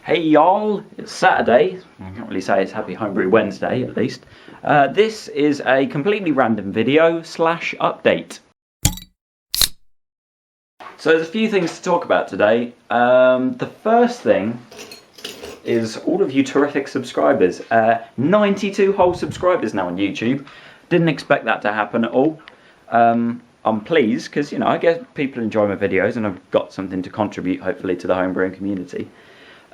Hey y'all, it's Saturday. I can't really say it's Happy Homebrew Wednesday, at least. This is a completely random video slash update. So there's a few things to talk about today. The first thing is all of you terrific subscribers. 92 whole subscribers now on YouTube. Didn't expect that to happen at all. I'm pleased because, you know, I guess people enjoy my videos and I've got something to contribute, hopefully, to the homebrewing community.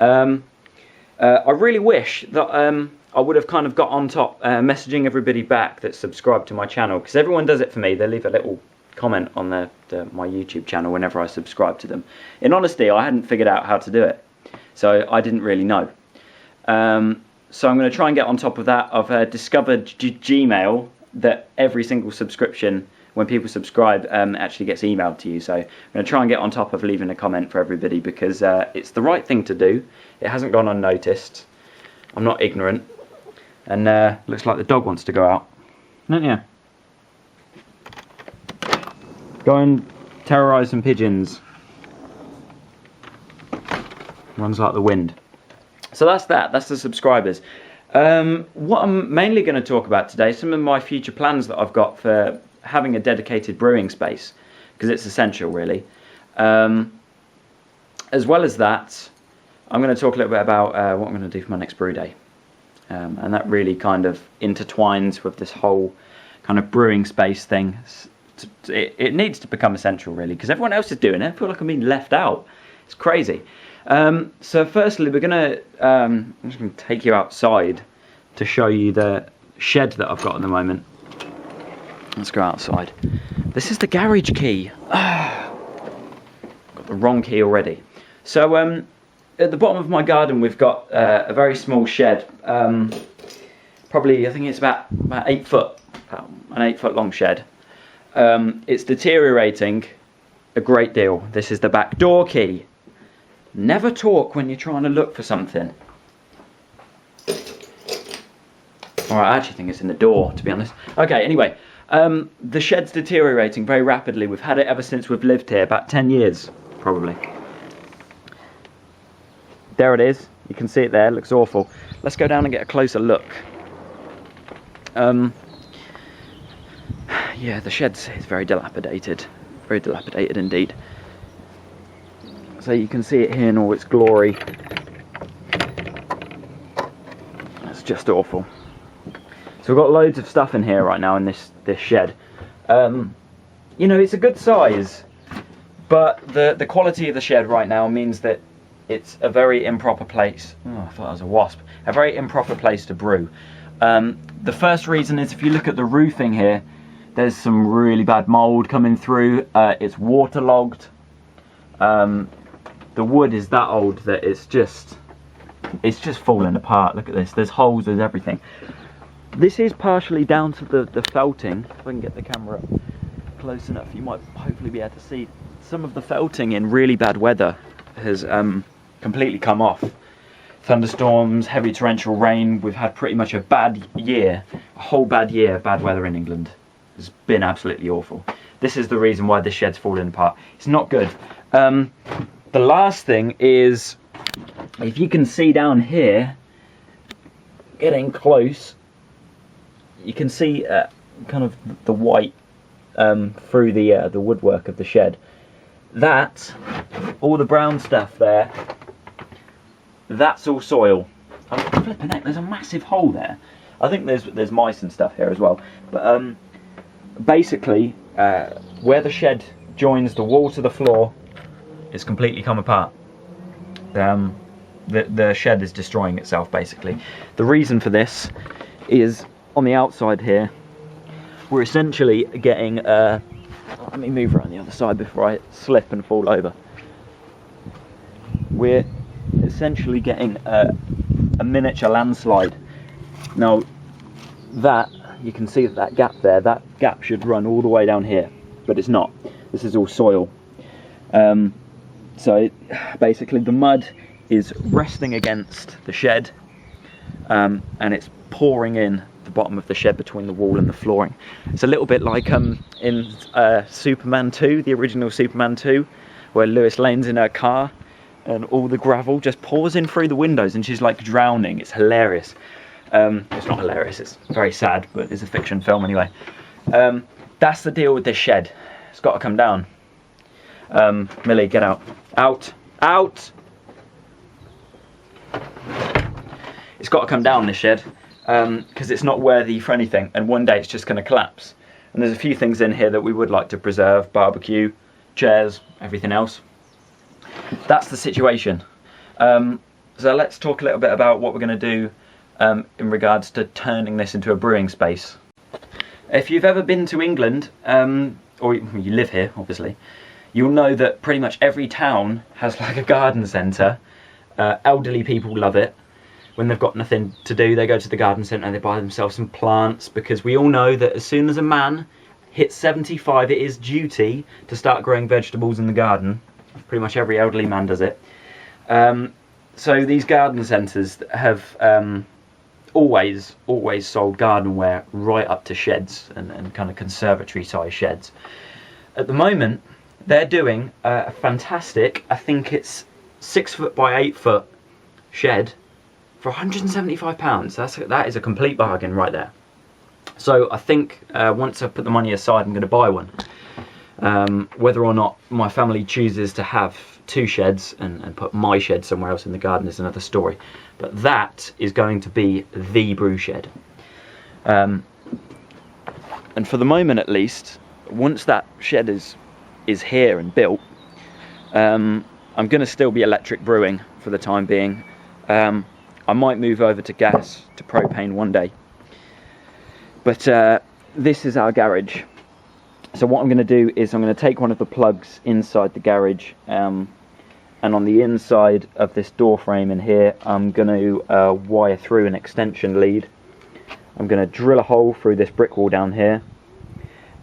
I really wish that I would have kind of got on top messaging everybody back that's subscribed to my channel, because everyone does it for me. They leave a little comment on my YouTube channel whenever I subscribe to them. In honesty, I hadn't figured out how to do it, so I didn't really know. So I'm going to try and get on top of that. I've discovered Gmail that every single subscription, when people subscribe, actually gets emailed to you. So I'm going to try and get on top of leaving a comment for everybody, because it's the right thing to do. It hasn't gone unnoticed. I'm not ignorant. And looks like the dog wants to go out. Don't you? Go and terrorise some pigeons. Runs like the wind. So that's that. That's the subscribers. What I'm mainly going to talk about today, some of my future plans that I've got for having a dedicated brewing space, because it's essential, really. As well as that, I'm going to talk a little bit about what I'm going to do for my next brew day. And that really kind of intertwines with this whole kind of brewing space thing. It needs to become essential, really, because everyone else is doing it. I feel like I'm being left out. It's crazy. So firstly, we're going to, I'm just going to take you outside to show you the shed that I've got at the moment. Let's go outside. This is the garage key. Got the wrong key already. So at the bottom of my garden, we've got a very small shed. Probably, I think it's about 8 foot, an 8 foot long shed. It's deteriorating a great deal. This is the back door key. Never talk when you're trying to look for something. Alright, I actually think it's in the door, to be honest. Okay, anyway. The shed's deteriorating very rapidly. We've had it ever since we've lived here, about 10 years, probably. There it is. You can see it there. It looks awful. Let's go down and get a closer look. Yeah, the shed's very dilapidated. Very dilapidated indeed. So you can see it here in all its glory. That's just awful. So we've got loads of stuff in here right now in this shed. You know, it's a good size, but the quality of the shed right now means that it's a very improper place. Oh, I thought that was a wasp. A very improper place to brew. The first reason is, if you look at the roofing here, there's some really bad mold coming through. It's waterlogged. The wood is that old that it's just falling apart. Look at this. There's holes. There's everything. This is partially down to the felting. If I can get the camera up close enough, you might hopefully be able to see some of the felting in really bad weather has completely come off. Thunderstorms, heavy torrential rain. We've had pretty much a bad year, a whole bad year of bad weather in England. It's been absolutely awful. This is the reason why this shed's falling apart. It's not good. The last thing is, if you can see down here, getting close, you can see kind of the white through the woodwork of the shed. That, all the brown stuff there, that's all soil. I'm flipping heck, there's a massive hole there. I think there's mice and stuff here as well. But basically, where the shed joins the wall to the floor, it's completely come apart. The shed is destroying itself, basically. The reason for this is, on the outside here, we're essentially getting let me move around the other side before I slip and fall over. We're essentially getting a miniature landslide. Now, that, you can see that gap there, that gap should run all the way down here, but it's not. This is all soil. So basically the mud is resting against the shed, and it's pouring in the bottom of the shed between the wall and the flooring. It's a little bit like in Superman 2, the original Superman 2, where Lois Lane's in her car and all the gravel just pours in through the windows, and she's like drowning. It's hilarious. It's not hilarious, it's very sad, but it's a fiction film anyway. That's the deal with this shed. It's got to come down. Millie, get out. Out! Out! It's got to come down, this shed, because it's not worthy for anything, and one day it's just going to collapse. And there's a few things in here that we would like to preserve: barbecue, chairs, everything else. That's the situation. So let's talk a little bit about what we're going to do in regards to turning this into a brewing space. If you've ever been to England, or you live here obviously, you'll know that pretty much every town has like a garden centre. Elderly people love it. When they've got nothing to do, they go to the garden centre and they buy themselves some plants, because we all know that as soon as a man hits 75, it is duty to start growing vegetables in the garden. Pretty much every elderly man does it. So these garden centres have always sold gardenware right up to sheds and kind of conservatory size sheds. At the moment, they're doing a fantastic, I think it's 6 foot by 8 foot shed for £175. That is a complete bargain right there. So I think once I put the money aside, I'm going to buy one. Whether or not my family chooses to have 2 sheds and put my shed somewhere else in the garden is another story. But that is going to be the brew shed. And for the moment at least, once that shed is here and built, I'm going to still be electric brewing for the time being. I might move over to gas, to propane one day. But this is our garage. So what I'm going to do is I'm going to take one of the plugs inside the garage, and on the inside of this door frame in here, I'm going to wire through an extension lead. I'm going to drill a hole through this brick wall down here,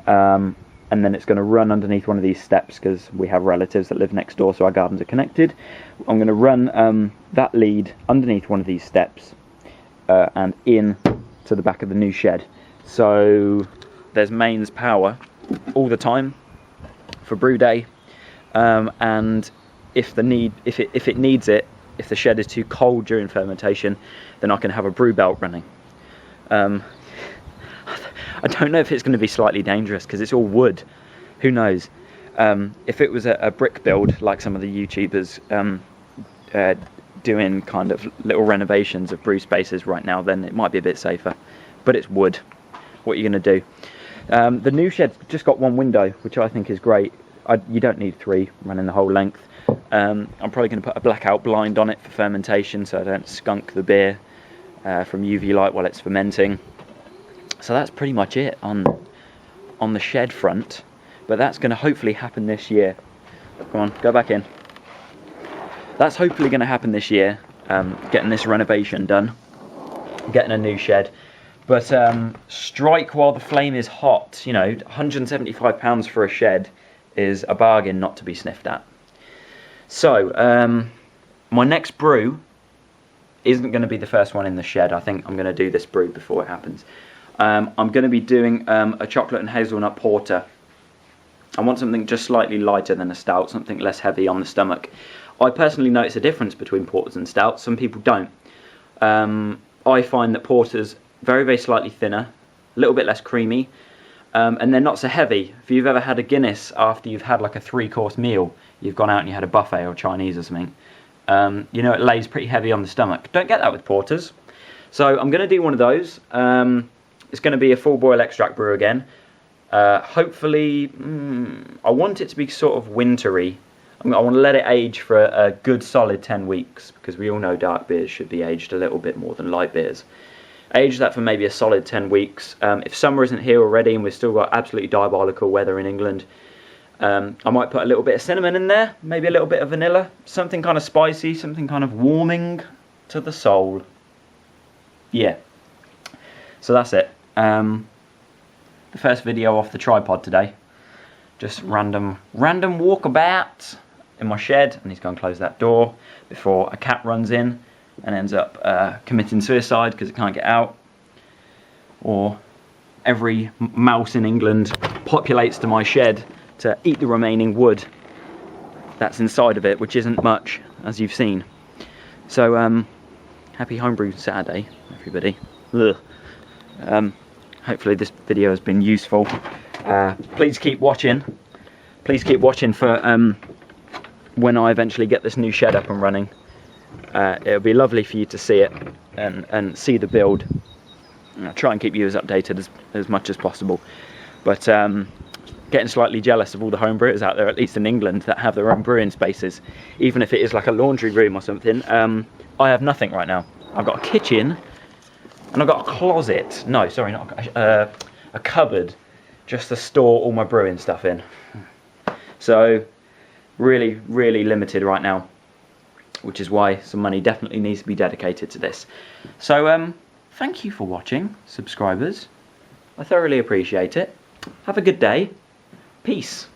and then it's going to run underneath one of these steps, because we have relatives that live next door, so our gardens are connected. I'm going to run that lead underneath one of these steps and in to the back of the new shed. So there's mains power all the time for brew day, and if it needs it, if the shed is too cold during fermentation, then I can have a brew belt running. I don't know if it's going to be slightly dangerous because it's all wood. Who knows? If it was a brick build, like some of the YouTubers doing kind of little renovations of brew spaces right now, then it might be a bit safer. But it's wood. What are you going to do? The new shed's just got one window, which I think is great. You don't need 3 running the whole length. I'm probably going to put a blackout blind on it for fermentation, so I don't skunk the beer from UV light while it's fermenting. So that's pretty much it on the shed front, but that's going to hopefully happen this year. Come on, go back in. That's hopefully going to happen this year, getting this renovation done, getting a new shed. But strike while the flame is hot. You know, £175 for a shed is a bargain not to be sniffed at. So my next brew isn't going to be the first one in the shed. I think I'm going to do this brew before it happens. I'm going to be doing a chocolate and hazelnut porter. I want something just slightly lighter than a stout, something less heavy on the stomach. I personally notice a difference between porters and stouts. Some people don't. I find that porters very, very slightly thinner, a little bit less creamy, and they're not so heavy. If you've ever had a Guinness after you've had like a 3-course meal, you've gone out and you had a buffet or Chinese or something, you know, it lays pretty heavy on the stomach. Don't get that with porters. So I'm going to do one of those. It's going to be a full boil extract brew again. Hopefully, I want it to be sort of wintry. I want to let it age for a good solid 10 weeks, because we all know dark beers should be aged a little bit more than light beers. Age that for maybe a solid 10 weeks. If summer isn't here already and we've still got absolutely diabolical weather in England, I might put a little bit of cinnamon in there, maybe a little bit of vanilla, something kind of spicy, something kind of warming to the soul. Yeah. So that's it. The first video off the tripod today. Just random walkabout in my shed. I need to go and close that door before a cat runs in and ends up committing suicide because it can't get out. Or every mouse in England populates to my shed to eat the remaining wood that's inside of it, which isn't much. as you've seen. So happy Homebrew Saturday, everybody. Ugh. Hopefully this video has been useful. Please keep watching. Please keep watching for when I eventually get this new shed up and running. It'll be lovely for you to see it and see the build. I'll try and keep you as updated as much as possible. But getting slightly jealous of all the home brewers out there, at least in England, that have their own brewing spaces. Even if it is like a laundry room or something. I have nothing right now. I've got a kitchen and I've got a closet. No, sorry, not a cupboard, just to store all my brewing stuff in. So really, really limited right now, which is why some money definitely needs to be dedicated to this. So thank you for watching, subscribers. I thoroughly appreciate it. Have a good day. Peace.